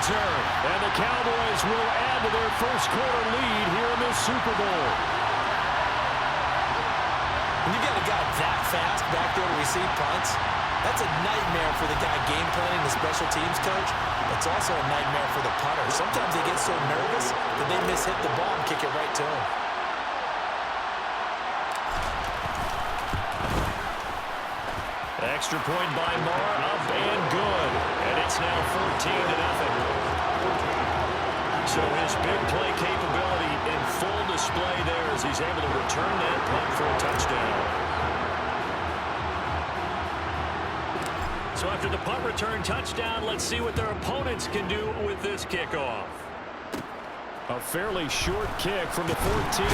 return. And the Cowboys will add to their first quarter lead here in this Super Bowl. When you got a guy that fast back there to receive punts, that's a nightmare for the guy game planning, the special teams coach. It's also a nightmare for the punter. Sometimes they get so nervous that they miss hit the ball and kick it right to him. Extra point by Marr, up and good. And it's now 14-0. So his big play capability in full display there as he's able to return that punt for a touchdown. So after the punt return touchdown, let's see what their opponents can do with this kickoff. A fairly short kick from the 14.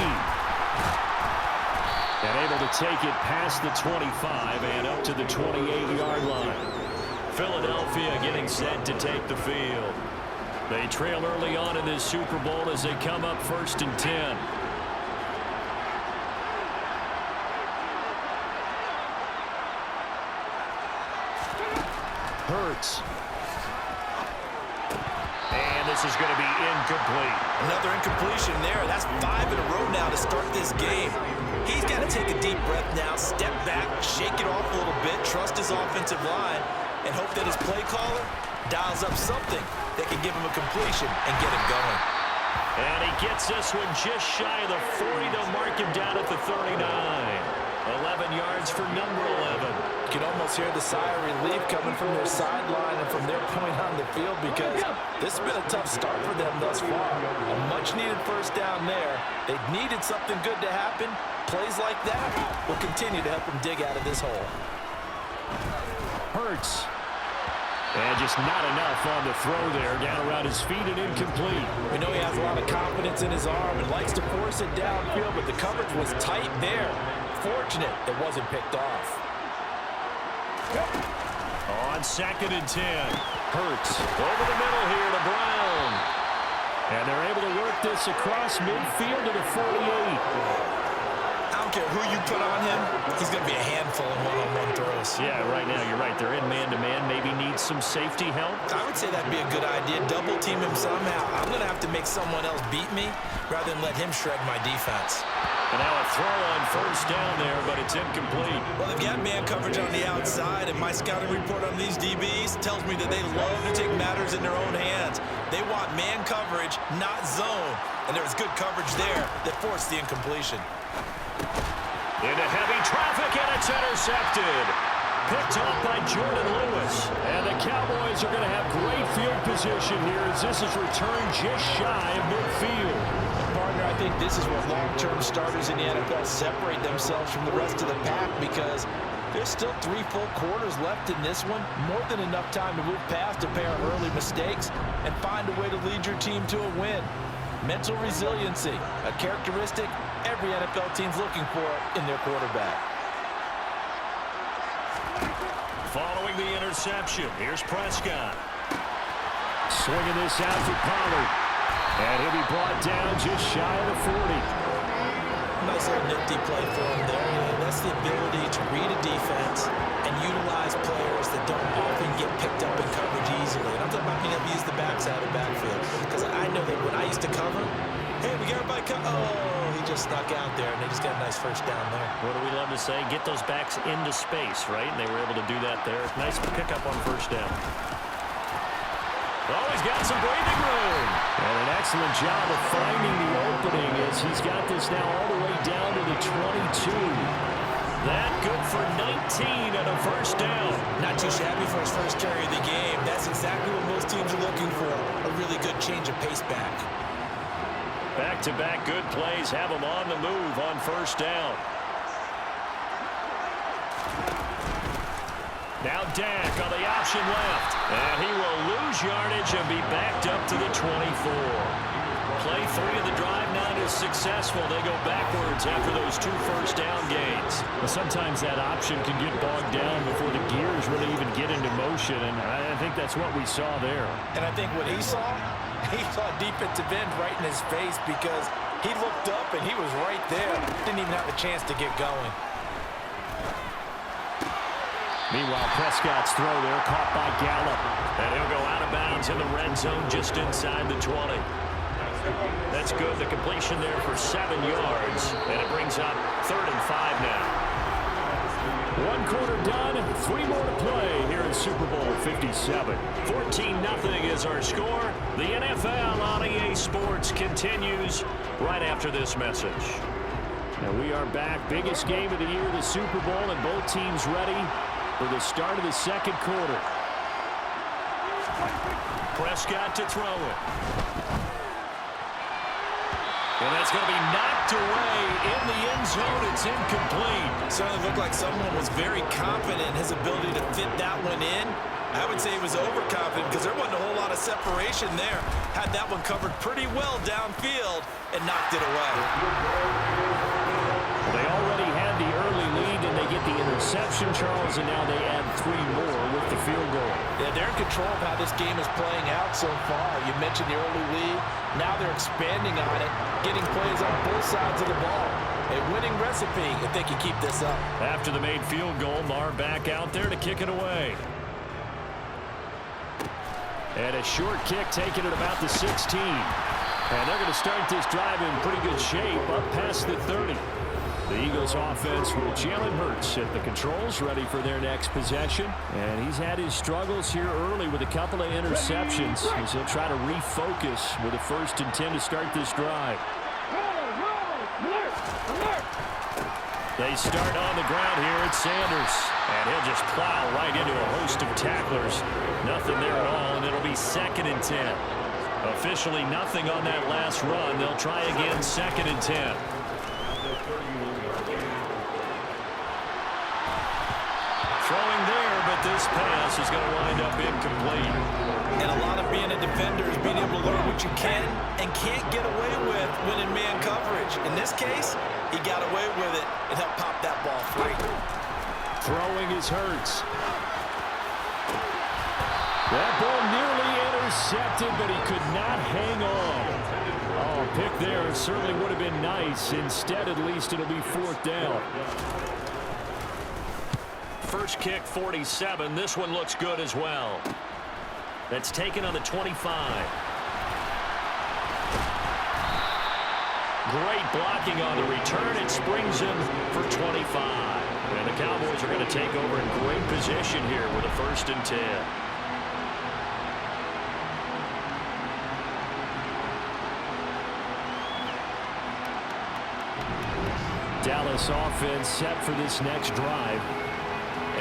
And able to take it past the 25 and up to the 28-yard line. Philadelphia getting set to take the field. They trail early on in this Super Bowl as they come up 1st and 10. Hurts. And this is going to be incomplete. Another incompletion there. That's 5 in a row now to start this game. He's got to take a deep breath now, step back, shake it off a little bit, trust his offensive line, and hope that his play caller dials up something that can give him a completion and get him going. And he gets this one just shy of the 40 to mark him down at the 39. 11 yards for number 11. You can almost hear the sigh of relief coming from their sideline and from their point on the field because this has been a tough start for them thus far. A much-needed first down there. They needed something good to happen. Plays like that will continue to help them dig out of this hole. Hurts. And just not enough on the throw there. Down around his feet and incomplete. We know he has a lot of confidence in his arm and likes to force it downfield, but the coverage was tight there. Fortunate it wasn't picked off. On 2nd and 10. Hurts over the middle here to Brown. And they're able to work this across midfield to the 48. I don't care who you put on him, he's going to be a handful in one-on-one throws. Yeah, right now you're right. They're in man-to-man. Maybe needs some safety help. I would say that'd be a good idea. Double team him somehow. I'm going to have to make someone else beat me rather than let him shred my defense. And now a throw on 1st down there, but it's incomplete. Well, they've got man coverage on the outside, and my scouting report on these DBs tells me that they love to take matters in their own hands. They want man coverage, not zone. And there was good coverage there that forced the incompletion. Into heavy traffic, and it's intercepted. Picked off by Jordan Lewis. And the Cowboys are going to have great field position here as this is returned just shy of midfield. Partner, I think this is where long-term starters in the NFL separate themselves from the rest of the pack because there's still 3 full quarters left in this one. More than enough time to move past a pair of early mistakes and find a way to lead your team to a win. Mental resiliency, a characteristic every NFL team's looking for in their quarterback. Following the interception, here's Prescott. Swinging this out for Pollard. And he'll be brought down just shy of the 40. Nice little nifty play for him there. That's the ability to read a defense and utilize players that don't often get picked up in coverage easily. And I'm talking about being able to use the backside of the backfield. Because I know that when I used to cover, hey, we got everybody cover. Oh, he just snuck out there, and they just got a nice first down there. What do we love to say? Get those backs into space, right? And they were able to do that there. Nice pickup on 1st down. Oh, he's got some breathing room. And an excellent job of finding the opening as he's got this now all the way down to the 22. That good for 19 and a 1st down. Not too shabby for his first carry of the game. That's exactly what most teams are looking for. A really good change of pace back. Back-to-back good plays have him on the move on 1st down. Now Dak on the option left. And he will lose yardage and be backed up to the 24. Play 3 of the drive not as successful. They go backwards after those 2 first down gains. Well, sometimes that option can get bogged down before the gears really even get into motion, and I think that's what we saw there. And I think what he saw a defensive end right in his face because he looked up and he was right there. Didn't even have a chance to get going. Meanwhile, Prescott's throw there caught by Gallup. And he'll go out of bounds in the red zone just inside the 20. That's good. The completion there for 7 yards. And it brings up 3rd and 5 now. 1 quarter done, 3 more to play here in Super Bowl 57. 14-0 is our score. The NFL on EA Sports continues right after this message. And we are back. Biggest game of the year, the Super Bowl, and both teams ready for the start of the second quarter. Prescott to throw it. And that's going to be knocked away in the end zone. It's incomplete. Certainly looked like someone was very confident in his ability to fit that one in. I would say he was overconfident because there wasn't a whole lot of separation there. Had that one covered pretty well downfield and knocked it away. They already had the early lead, and they get the interception, Charles, and now they add 3 more with the field goal. Yeah, they're in control of how this game is playing out so far. You mentioned the early lead. Now they're expanding on it, getting plays on both sides of the ball. A winning recipe if they can keep this up. After the made field goal, Marr back out there to kick it away. And a short kick taken at about the 16. And they're going to start this drive in pretty good shape up past the 30. The Eagles offense with Jalen Hurts at the controls, ready for their next possession. And he's had his struggles here early with a couple of interceptions as he'll try to refocus with a 1st and 10 to start this drive. They start on the ground here at Sanders. And he'll just plow right into a host of tacklers. Nothing there at all, and it'll be 2nd and 10. Officially nothing on that last run. They'll try again 2nd and 10. Throwing there, but this pass is going to wind up incomplete. And a lot of being a defender is being able to learn what you can and can't get away with when in man coverage. In this case, he got away with it and helped pop that ball free. Throwing is Hurts. That ball nearly intercepted, but he could not hang on. Oh, pick there certainly would have been nice. Instead, at least it'll be 4th down. First kick, 47. This one looks good as well. That's taken on the 25. Great blocking on the return. It springs him for 25. And the Cowboys are going to take over in great position here with a 1st and 10. Dallas offense set for this next drive.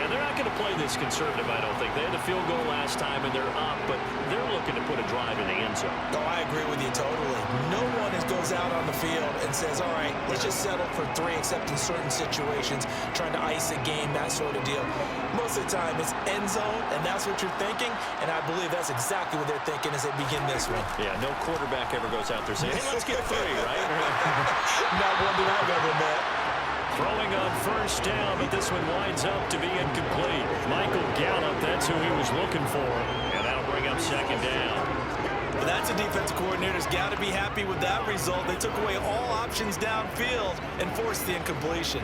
And they're not going to play this conservative, I don't think. They had the field goal last time, and they're up, but they're looking to put a drive in the end zone. Oh, I agree with you totally. No one goes out on the field and says, all right, let's just settle for 3, except in certain situations, trying to ice a game, that sort of deal. Most of the time, it's end zone, and that's what you're thinking, and I believe that's exactly what they're thinking as they begin this one. Yeah, no quarterback ever goes out there saying, hey, let's get 3, right? Not one that I've ever met. Throwing on 1st down, but this one winds up to be incomplete. Michael Gallup, that's who he was looking for, and that'll bring up 2nd down. But that's a defensive coordinator's got to be happy with that result. They took away all options downfield and forced the incompletion.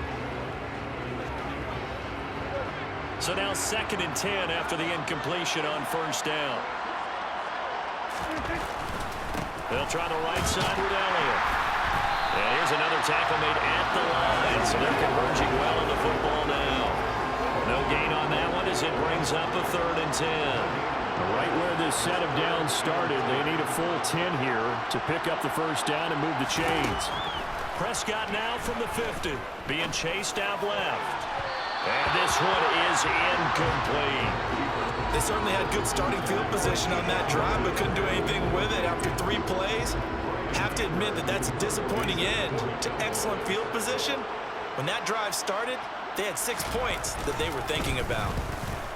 So now 2nd and 10 after the incompletion on 1st down. They'll try the right side with Elliott. And here's another tackle made at the line. So they're converging well in the football now. No gain on that one as it brings up a 3rd and 10. Right where this set of downs started, they need a full 10 here to pick up the 1st down and move the chains. Prescott now from the 50, being chased out left. And this one is incomplete. They certainly had good starting field position on that drive, but couldn't do anything with it after 3 plays. Have to admit that that's a disappointing end to excellent field position. When that drive started, they had 6 points that they were thinking about.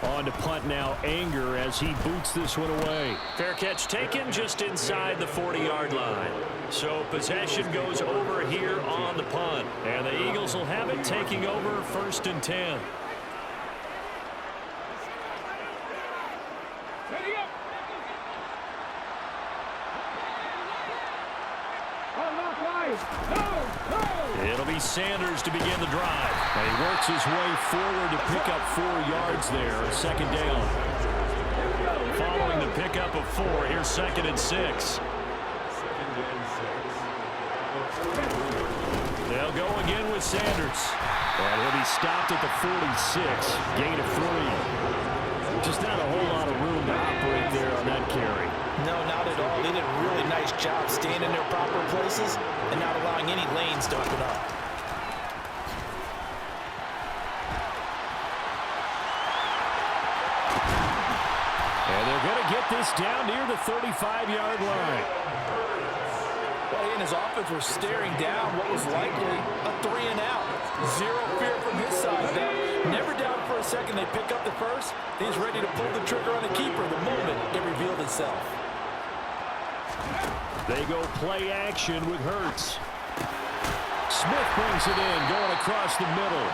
On to punt now, Anger as he boots this one away. Fair catch taken just inside the 40-yard line. So possession goes over here on the punt. And the Eagles will have it taking over 1st and 10. It'll be Sanders to begin the drive. And he works his way forward to pick up 4 yards there, second down. Following the pickup of 4, here's 2nd and 6. They'll go again with Sanders. And he'll be stopped at the 46, gain of 3. Just not a whole lot of room to operate there on that carry. No, not at all. They did a really nice job staying in their proper places and not allowing any lanes to open up. And they're going to get this down near the 35-yard line. Well, he and his offense were staring down what was likely a 3-and-out. Zero fear from his side. Never doubted for a second they pick up the first. He's ready to pull the trigger on the keeper the moment it revealed itself. They go play action with Hurts. Smith brings it in, going across the middle.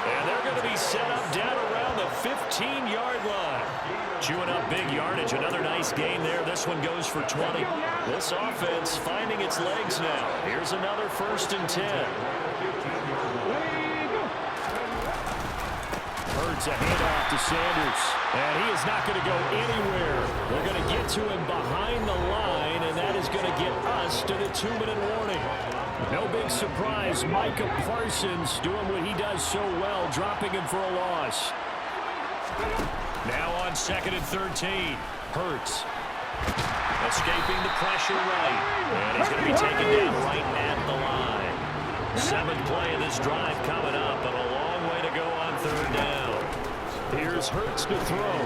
And they're going to be set up down around the 15-yard line. Chewing up big yardage. Another nice gain there. This one goes for 20. This offense finding its legs now. Here's another 1st and 10. Hurts a handoff to Sanders. And he is not going to go anywhere. They're going to get to him behind the line, and that is going to get us to the 2-minute warning. No big surprise. Micah Parsons doing what he does so well, dropping him for a loss. Now on 2nd and 13. Hurts. Escaping the pressure right. And he's going to be taken down right at the line. 7th play of this drive coming up, but a long way to go on 3rd down. Here's Hurts to throw.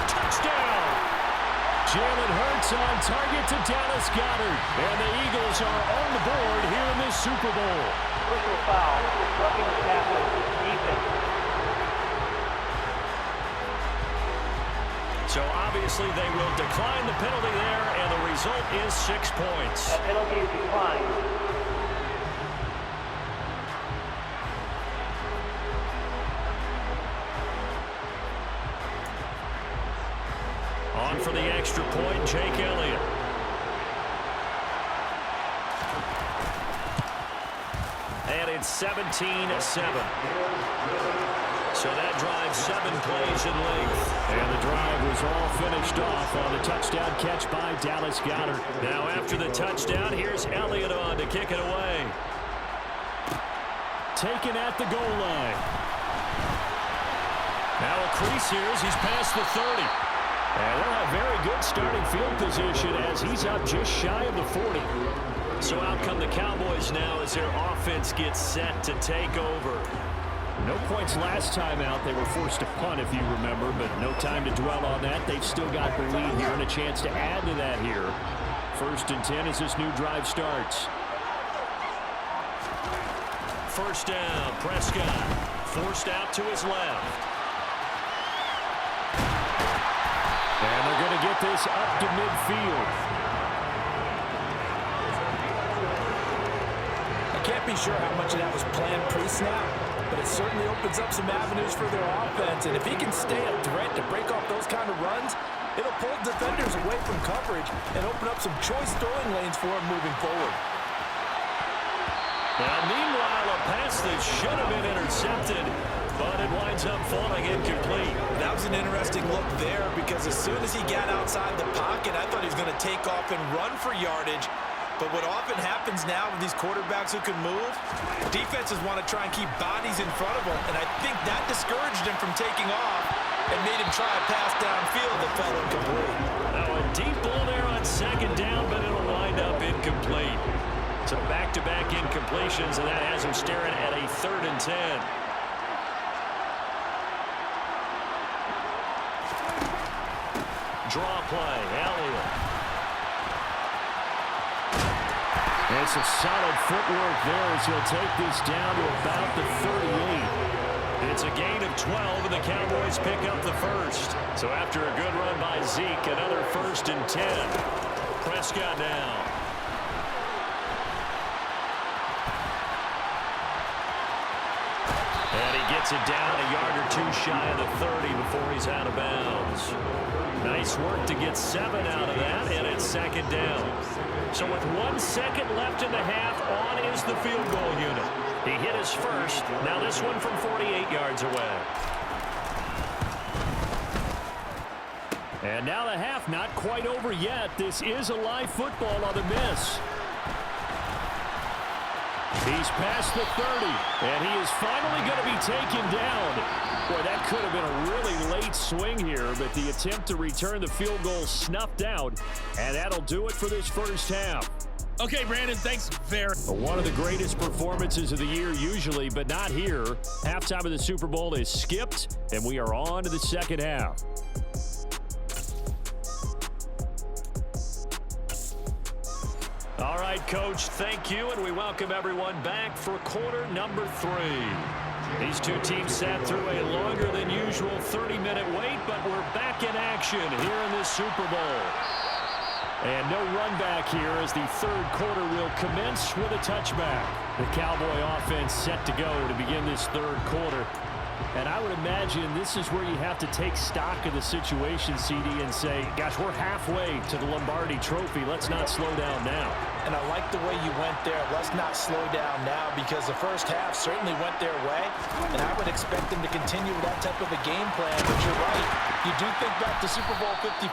Touchdown! Jalen Hurts on target to Dallas Goedert. And the Eagles are on the board here in this Super Bowl. Personal foul, roughing the tackle, defense. So obviously they will decline the penalty there, and the result is 6 points. That penalty is declined. On for the extra point, Jake Elliott. And it's 17-7. So that drive 7 plays in length. And the drive was all finished off on the touchdown catch by Dallas Goedert. Now after the touchdown, here's Elliott on to kick it away. Taken at the goal line. Now a crease here as he's past the 30. And they'll have very good starting field position as he's up just shy of the 40. So out come the Cowboys now as their offense gets set to take over. No points last time out. They were forced to punt, if you remember, but no time to dwell on that. They've still got the lead here and a chance to add to that here. 1st and 10 as this new drive starts. 1st down, Prescott. Forced out to his left. And they're going to get this up to midfield. I can't be sure how much of that was planned pre-snap, but it certainly opens up some avenues for their offense. And if he can stay a threat to break off those kind of runs, it'll pull defenders away from coverage and open up some choice throwing lanes for him moving forward. Now, meanwhile, a pass that should have been intercepted, but it winds up falling incomplete. That was an interesting look there because as soon as he got outside the pocket, I thought he was going to take off and run for yardage. But what often happens now with these quarterbacks who can move, defenses want to try and keep bodies in front of them, and I think that discouraged him from taking off and made him try a pass downfield that fell incomplete. Now a deep ball there on 2nd down, but it'll wind up incomplete. So back-to-back incompletions, and that has him staring at a 3rd and 10. Draw play, Elliott. It's a solid footwork there as he'll take this down to about the 38. It's a gain of 12, and the Cowboys pick up the first. So after a good run by Zeke, another 1st and 10. Prescott now. And he gets it down a yard or 2 shy of the 30 before he's out of bounds. Nice work to get 7 out of that, and it's second down. So with 1 second left in the half, on is the field goal unit. He hit his first. Now this one from 48 yards away. And now the half not quite over yet. This is a live football on the miss. He's past the 30, and he is finally going to be taken down. Boy, that could have been a really late swing here, but the attempt to return the field goal snuffed out, and that'll do it for this first half. Okay, Brandon, thanks very much. One of the greatest performances of the year usually, but not here. Halftime of the Super Bowl is skipped, and we are on to the second half. All right, Coach, thank you, and we welcome everyone back for quarter number 3. These two teams sat through a longer than usual 30-minute wait, but we're back in action here in this Super Bowl. And no run back here as the third quarter will commence with a touchback. The Cowboy offense set to go to begin this third quarter. And I would imagine this is where you have to take stock of the situation, CD, and say, gosh, we're halfway to the Lombardi Trophy. Let's not slow down now. And I like the way you went there. Let's not slow down now, because the first half certainly went their way. And I would expect them to continue with that type of a game plan. But you're right. You do think back to Super Bowl 54.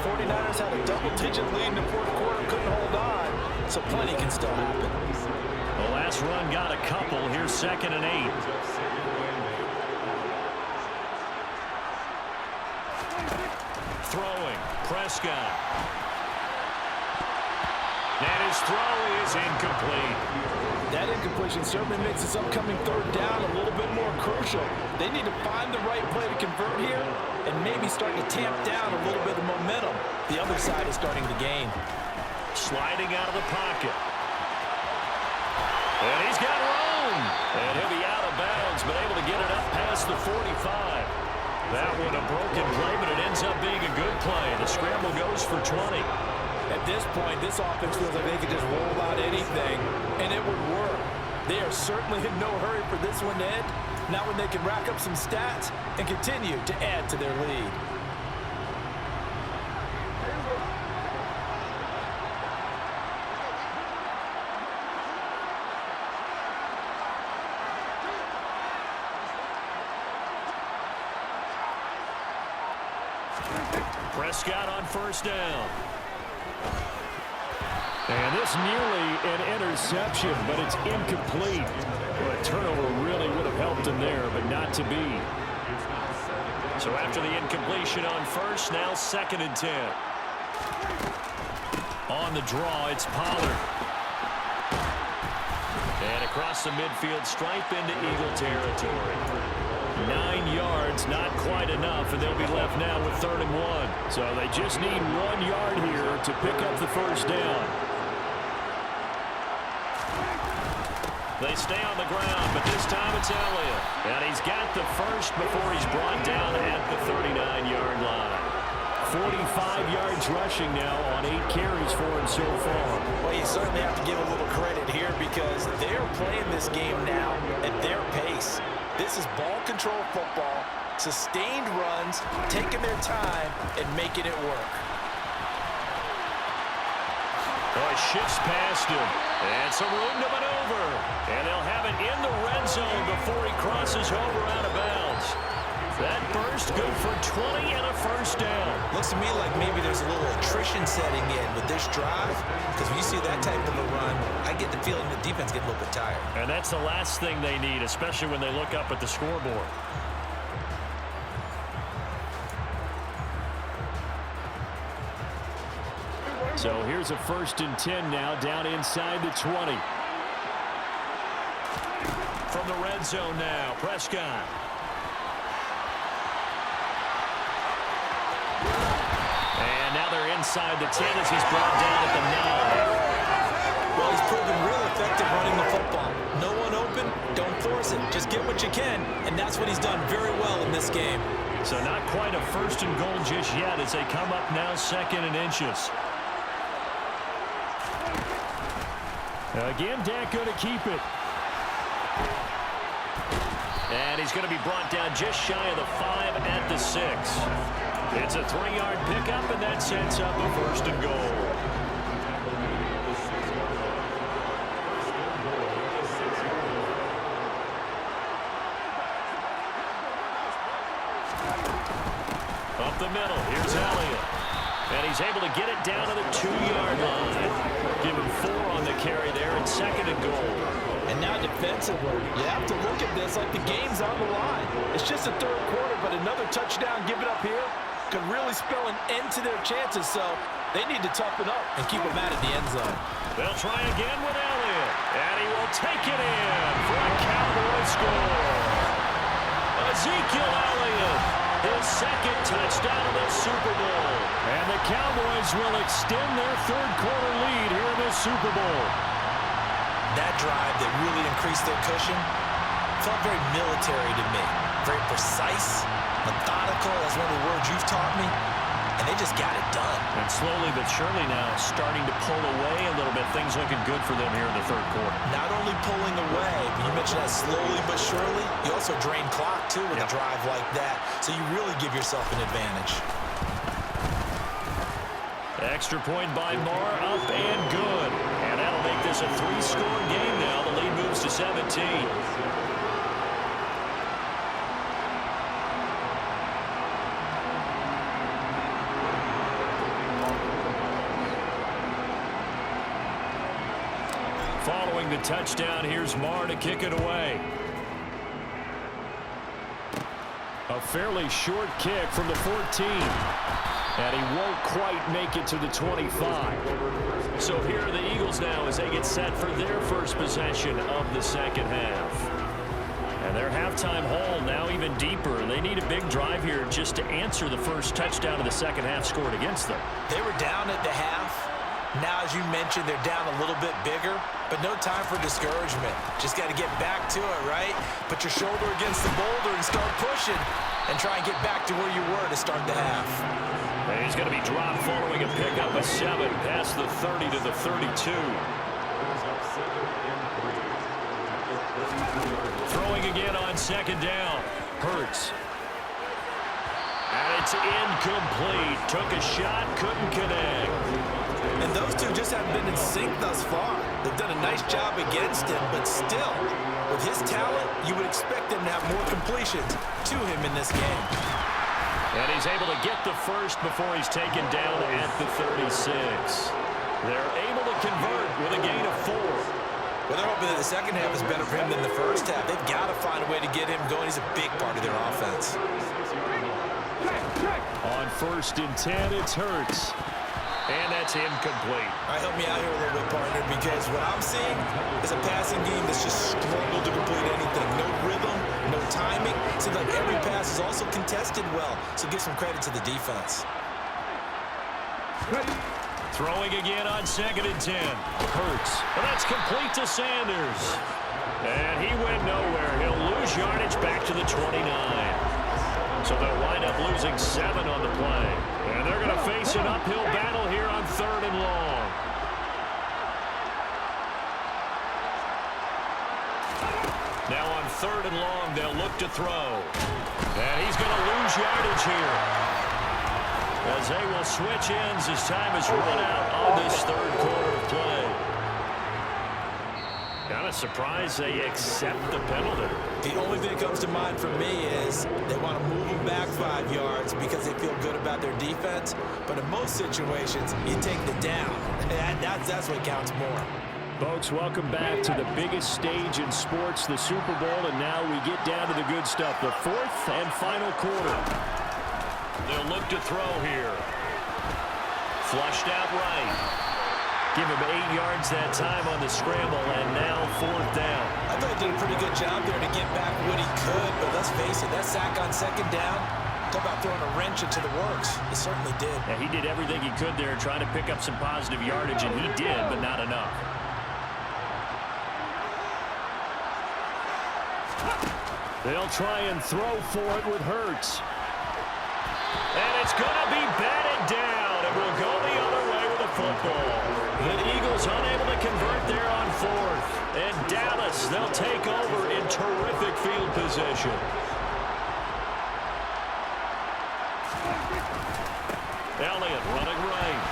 49ers had a double-digit lead in the fourth quarter, couldn't hold on. So plenty can still happen. The last run got a couple. Here's 2nd and 8. Throwing, Prescott. And his throw is incomplete. That incompletion certainly makes this upcoming third down a little bit more crucial. They need to find the right play to convert here and maybe start to tamp down a little bit of momentum. The other side is starting to gain. Sliding out of the pocket. And he's got room. And he'll be out of bounds, but able to get it up past the 45. That one a broken play, but it ends up being a good play. The scramble goes for 20. At this point, this offense feels like they could just roll out anything, and it would work. They are certainly in no hurry for this one to end. Now when they can rack up some stats and continue to add to their lead. Prescott on first down. And this nearly an interception, but it's incomplete. Well, a turnover really would have helped him there, but not to be. So after the incompletion on first, now 2nd and 10. On the draw, it's Pollard. And across the midfield stripe into Eagle territory. 9 yards, not quite enough, and they'll be left now with 3rd and 1. So they just need 1 yard here to pick up the first down. They stay on the ground, but this time it's Elliott. And he's got the first before he's brought down at the 39-yard line. 45 yards rushing now on 8 carries for him so far. Well, you certainly have to give a little credit here because they're playing this game now at their pace. This is ball control football, sustained runs, taking their time, and making it work. Boy, shifts past him, and some room to maneuver. And they'll have it in the red zone before he crosses over out of bounds. That burst good for 20 and a first down. Looks to me like maybe there's a little attrition setting in with this drive, because when you see that type of a run, I get the feeling the defense gets a little bit tired. And that's the last thing they need, especially when they look up at the scoreboard. So here's a 1st and 10 now, down inside the 20. From the red zone now, Prescott. And now they're inside the 10 as he's brought down at the 9. Well, he's proven real effective running the football. No one open, don't force it. Just get what you can, and that's what he's done very well in this game. So not quite a 1st and goal just yet as they come up now 2nd and inches. Again, Dak going to keep it. And he's going to be brought down just shy of the 5 at the 6. It's a 3-yard pickup, and that sets up a 1st and goal. the middle. Here's Elliott. And he's able to get it down to the 2-yard line. Give him 4 on the carry there and 2nd and goal. And now defensively, you have to look at this like the game's on the line. It's just the 3rd quarter, but another touchdown given up here could really spell an end to their chances. So they need to toughen up and keep them out of the end zone. They'll try again with Elliott. And he will take it in for a Cowboy score. Ezekiel Elliott, his 2nd touchdown of the Super Bowl. And the Cowboys will extend their 3rd quarter lead here in the Super Bowl. That drive that really increased their cushion felt very military to me. Very precise, methodical, that's one of the words you've taught me. And they just got it done. And slowly but surely now starting to pull away a little bit. Things looking good for them here in the 3rd quarter. Not only pulling away, but you mentioned that slowly but surely, you also drain clock, too, with a drive like that. So you really give yourself an advantage. Extra point by Marr, up and good. And that'll make this a 3-score game now. The lead moves to 17. Following the touchdown, here's Marr to kick it away. A fairly short kick from the 14. And he won't quite make it to the 25. So here are the Eagles now as they get set for their first possession of the 2nd half. And their halftime haul now even deeper. They need a big drive here just to answer the first touchdown of the 2nd half scored against them. They were down at the half. Now, as you mentioned, they're down a little bit bigger, but no time for discouragement. Just got to get back to it, right? Put your shoulder against the boulder and start pushing and try and get back to where you were to start the half. And he's going to be dropped following a pickup of 7 past the 30 to the 32. Throwing again on 2nd down. Hurts. And it's incomplete. Took a shot, couldn't connect. And those two just haven't been in sync thus far. They've done a nice job against him, but still, with his talent, you would expect them to have more completions to him in this game. And he's able to get the first before he's taken down at the 36. They're able to convert with a gain of 4. Well, they're hoping that the 2nd half is better for him than the 1st half. They've got to find a way to get him going. He's a big part of their offense. On 1st and 10, it's Hurts. And that's incomplete. All right, help me out here a little bit, partner, because what I'm seeing is a passing game that's just struggled to complete anything. No rhythm, no timing. Seems like every pass is also contested well, so give some credit to the defense. Throwing again on 2nd and 10. Hurts. And that's complete to Sanders. And he went nowhere. He'll lose yardage back to the 29. So they'll wind up losing 7 on the play. And they're going to face an uphill battle here on 3rd and long. Now on 3rd and long, they'll look to throw. And he's going to lose yardage here. As they will switch ends as time is run out on this 3rd quarter of play. Kind of surprised they accept the penalty. The only thing that comes to mind for me is they want to move them back 5 yards because they feel good about their defense. But in most situations, you take the down. That's what counts more. Folks, welcome back to the biggest stage in sports, the Super Bowl. And now we get down to the good stuff, the 4th and final quarter. They'll look to throw here. Flushed out right. Give him 8 yards that time on the scramble, and now 4th down. I thought he did a pretty good job there to get back what he could, but let's face it, that sack on 2nd down, talk about throwing a wrench into the works. He certainly did. Yeah, he did everything he could there, trying to pick up some positive yardage, and he did, but not enough. They'll try and throw for it with Hurts. And it's going to be batted down, and we'll go the other way with the football. The Eagles unable to convert there on 4th. And Dallas, they'll take over in terrific field position. Elliott running right.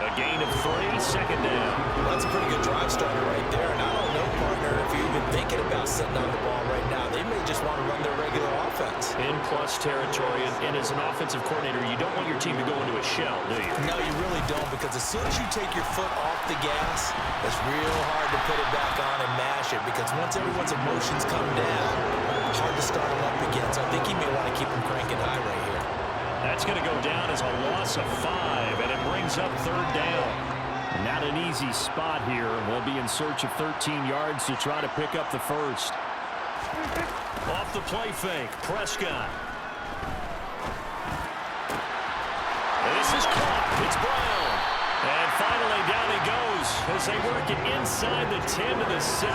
A gain of 3, 2nd down. Well, that's a pretty good drive starter right there. And I don't know, partner, wonder if you're even thinking about sitting on the ball right now. They may just want to run their regular offense. In plus territory, and as an offensive coordinator, you don't want your team to go into a shell, do you? No, you really don't, because as soon as you take your foot off the gas, it's real hard to put it back on and mash it, because once everyone's emotions come down, it's hard to start them up again. So I think he may want to keep them cranking high right here. That's going to go down as a loss of 5, and it brings up 3rd down. Not an easy spot here. They'll be in search of 13 yards to try to pick up the first. Off the play fake, Prescott. This is caught. It's Brown. And finally down he goes as they work it inside the 10 to the 7.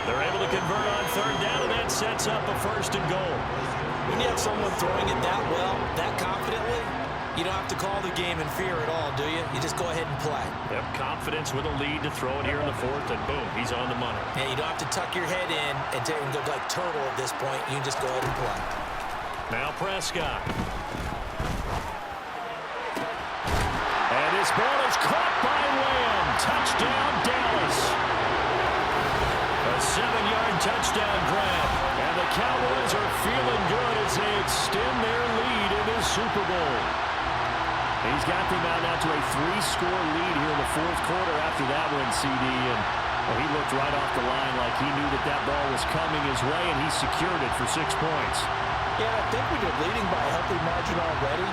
They're able to convert on 3rd down, and that sets up a 1st and goal. When you have someone throwing it that well, that confidently, you don't have to call the game in fear at all, do you? You just go ahead and play. Yep, confidence with a lead to throw it here in the 4th, and boom, he's on the money. Yeah, you don't have to tuck your head in and go like turtle at this point. You can just go ahead and play. Now Prescott. And this ball is caught by Lamb. Touchdown, Dallas. A 7-yard touchdown grab. And the Cowboys are feeling good as they extend their lead in this Super Bowl. He's got them out now to a 3-score lead here in the 4th quarter after that one, CD. And he looked right off the line like he knew that that ball was coming his way, and he secured it for 6 points. Yeah, I think when you're leading by a healthy margin already,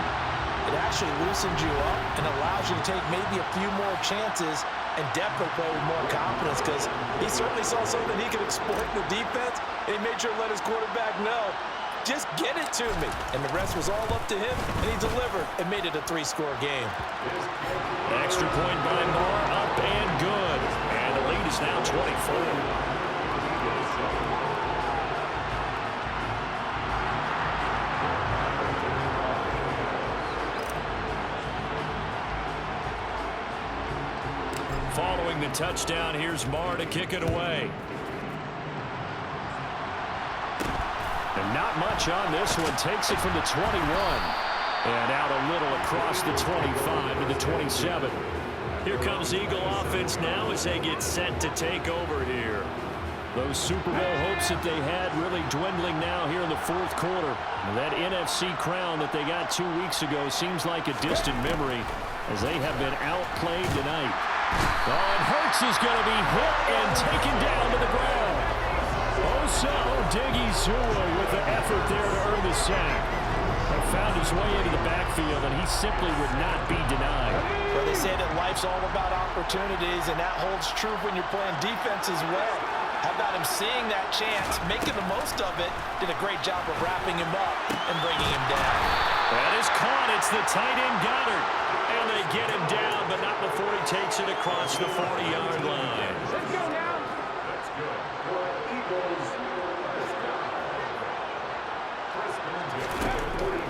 it actually loosens you up and allows you to take maybe a few more chances and definitely play with more confidence, because he certainly saw something he could exploit in the defense, and he made sure to let his quarterback know, just get it to me. And the rest was all up to him, and he delivered and made it a 3-score game. Extra point by Moore, up and good. And the lead is now 24. Following the touchdown, here's Marr to kick it away. And not much on this one. Takes it from the 21. And out a little across the 25 to the 27. Here comes Eagle offense now as they get set to take over here. Those Super Bowl hopes that they had really dwindling now here in the 4th quarter. And that NFC crown that they got 2 weeks ago seems like a distant memory as they have been outplayed tonight. Oh, and Hurts is going to be hit and taken down to the ground. Osa Odighizuwa with the effort there to earn the sack. He found his way into the backfield, and he simply would not be denied. Well, they say that life's all about opportunities, and that holds true when you're playing defense as well. How about him seeing that chance, making the most of it, did a great job of wrapping him up and bringing him down. That is caught. It's the tight end Goddard. And they get him down, but not before he takes it across the 40-yard line. Let's go now.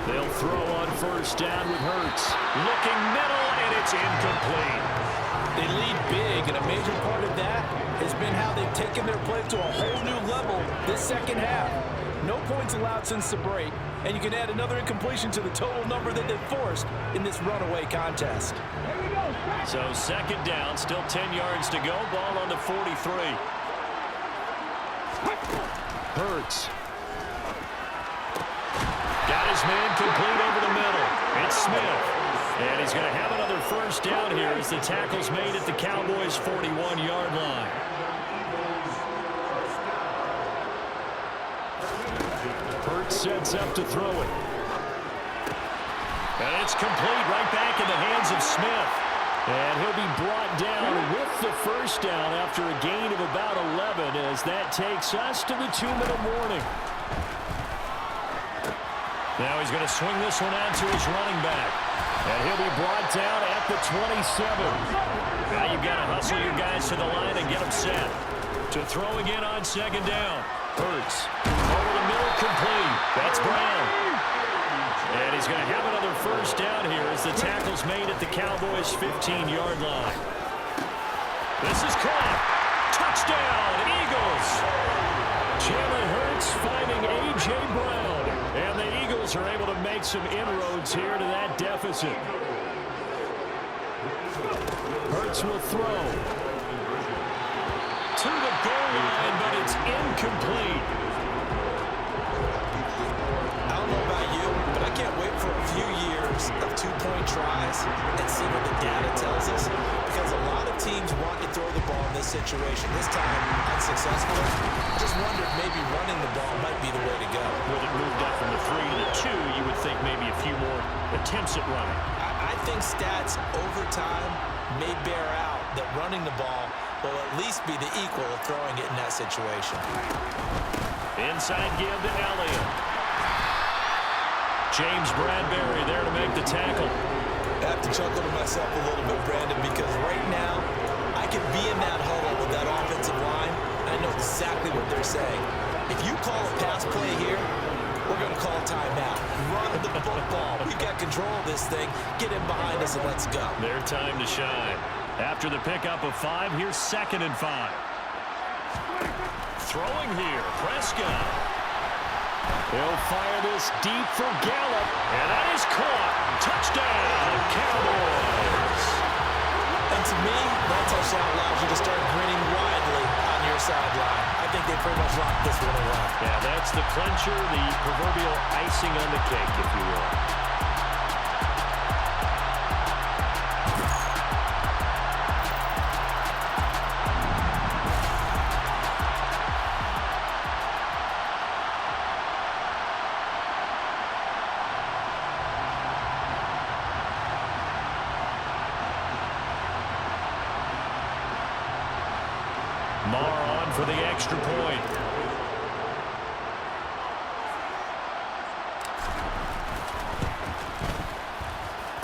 They'll throw on 1st down with Hurts. Looking middle, and it's incomplete. They lead big, and a major part of that has been how they've taken their play to a whole new level this 2nd half. No points allowed since the break, and you can add another incompletion to the total number that they've forced in this runaway contest. So 2nd down, still 10 yards to go. Ball on the 43. Hurts. Got his man complete over the middle. It's Smith. And he's going to have another 1st down here as the tackle's made at the Cowboys' 41-yard line. Hurts sets up to throw it. And it's complete right back in the hands of Smith. And he'll be brought down with the 1st down after a gain of about 11 as that takes us to the 2-minute warning. Now he's going to swing this one out to his running back. And he'll be brought down at the 27. Now you've got to hustle your guys to the line and get them set. To throw again on 2nd down. Hurts. Over the middle, complete. That's Brown. And he's going to have another 1st down here as the tackle's made at the Cowboys' 15-yard line. This is caught. Touchdown, Eagles. Jalen Hurts finding A.J. Brown. And the Eagles are able to make some inroads here to that deficit. Hurts will throw. to the goal line, but it's incomplete. I don't know about you, but I can't wait for a few years of two-point tries and see what the data tells us, because a lot of teams want to throw the ball in this situation. This time, unsuccessfully. I just wondered maybe running the ball might be the way to go. With it moved up from the 3 to the 2, you would think maybe a few more attempts at running. I think stats over time may bear out that running the ball will at least be the equal of throwing it in that situation. Inside give to Elliott. James Bradbury there to make the tackle. I have to chuckle to myself a little bit, Brandon, because right now I could be in that huddle with that offensive line, and I know exactly what they're saying. If you call a pass play here, we're going to call timeout. Run the football. We got control of this thing. Get in behind us and let's go. Their time to shine. After the pickup of 5, here's 2nd and 5. Throwing here, Prescott. He'll fire this deep for Gallup, and that is caught. Touchdown, Cowboys. And to me, that touchdown allows you to start grinning widely on your sideline. I think they pretty much locked this one away. Yeah, that's the clincher, the proverbial icing on the cake, if you will. Marr on for the extra point.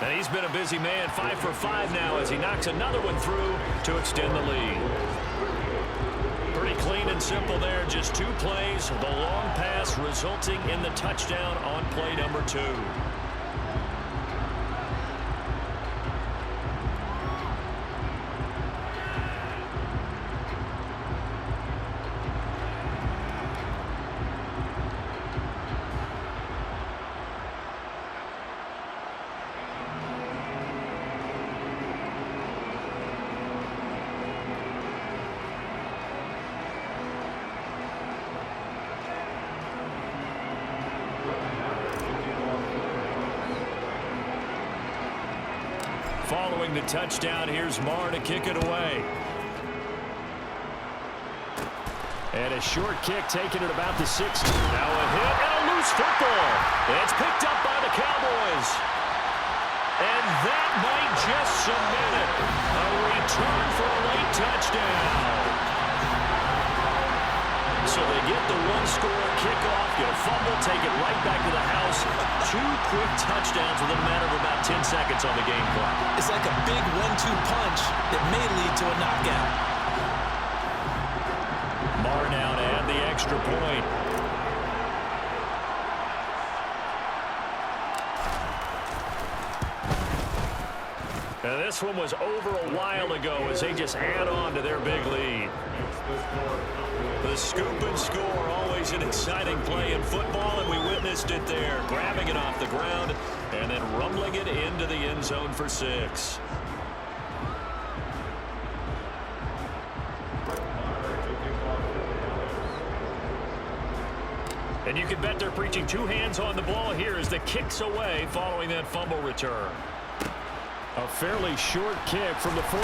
And he's been a busy man, 5 for 5 now as he knocks another one through to extend the lead. Pretty clean and simple there, just 2 plays. The long pass resulting in the touchdown on play number 2. Following the touchdown, here's Marr to kick it away. And a short kick taken at about the 60. Now a hit and a loose football. It's picked up by the Cowboys. And that might just cement it. A return for a late touchdown. So they get the one-score kickoff, get a fumble, take it right back to the house. 2 quick touchdowns within a matter of about 10 seconds on the game clock. It's like a big 1-2 punch that may lead to a knockout. Marr now to add the extra point. And this one was over a while ago as they just add on to their big lead. The scoop and score, always an exciting play in football, and we witnessed it there, grabbing it off the ground and then rumbling it into the end zone for 6. And you can bet they're preaching 2 hands on the ball here as the kick's away following that fumble return. A fairly short kick from the 14.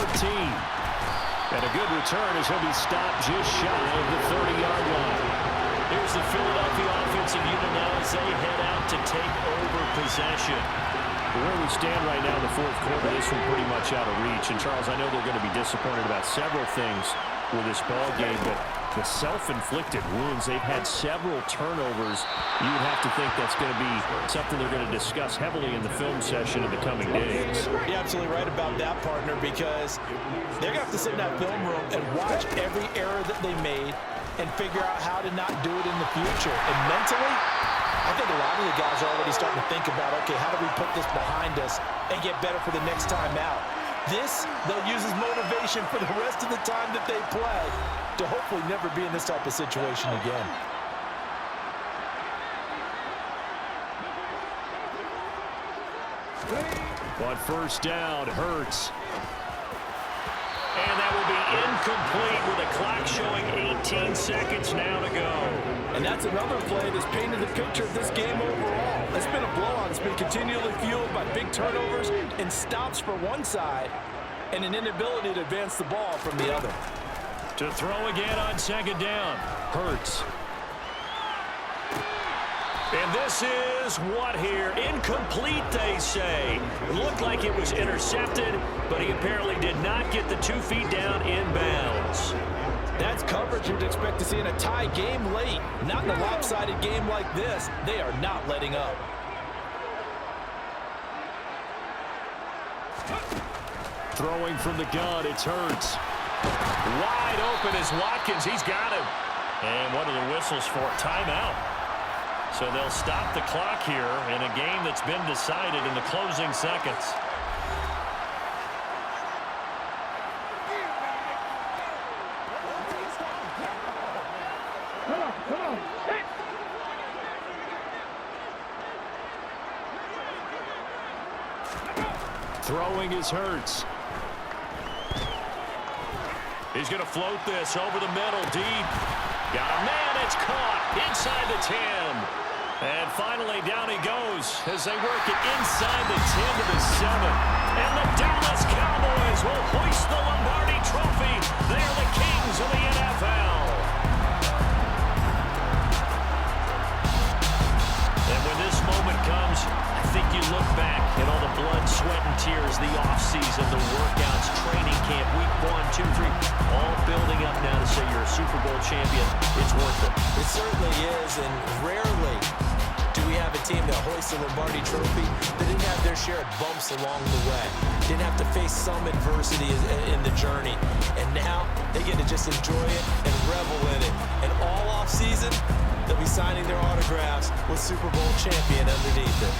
And a good return as he'll be stopped just shy of the 30-yard line. Here's the Philadelphia offensive unit now as they head out to take over possession. Where we stand right now in the 4th quarter, this one pretty much out of reach. And, Charles, I know they're going to be disappointed about several things with this ball game, but the self-inflicted wounds, they've had several turnovers. You would have to think that's going to be something they're going to discuss heavily in the film session in the coming days. You're absolutely right about that, partner, because they're going to have to sit in that film room and watch every error that they made and figure out how to not do it in the future. And mentally, I think a lot of the guys are already starting to think about, okay, how do we put this behind us and get better for the next time out? This, they'll use as motivation for the rest of the time that they play to hopefully never be in this type of situation again. On 1st down, Hurts. And that will be incomplete with a clock showing 18 seconds now to go. And that's another play that's painted the picture of this game overall. It's been a blowout. It's been continually fueled by big turnovers and stops for one side and an inability to advance the ball from the other. To throw again on second down. Hurts. And this is what here? Incomplete, they say. Looked like it was intercepted, but he apparently did not get the 2 feet down inbounds. That's coverage you'd expect to see in a tie game late. Not in a lopsided game like this. They are not letting up. Throwing from the gun, it's Hurts. Wide open is Watkins. He's got him. And what are the whistles for? Timeout. So they'll stop the clock here in a game that's been decided in the closing seconds. Throwing is Hurts. He's going to float this over the middle, deep. Got a man, it's caught inside the 10. And finally, down he goes as they work it inside the 10 to the 7. And the Dallas Cowboys will hoist the Lombardi Trophy. They are the kings of the NFL. And when this moment comes, I think you look back at all the blood, sweat, and tears, the offseason, the workouts, training camp, week 1, 2, 3, all building up now to say you're a Super Bowl champion. It's worth it. It certainly is, and rarely do we have a team that hoists the Lombardi Trophy that didn't have their share of bumps along the way. Didn't have to face some adversity in the journey. And now they get to just enjoy it and revel in it. And all offseason, they'll be signing their autographs with Super Bowl champion underneath it.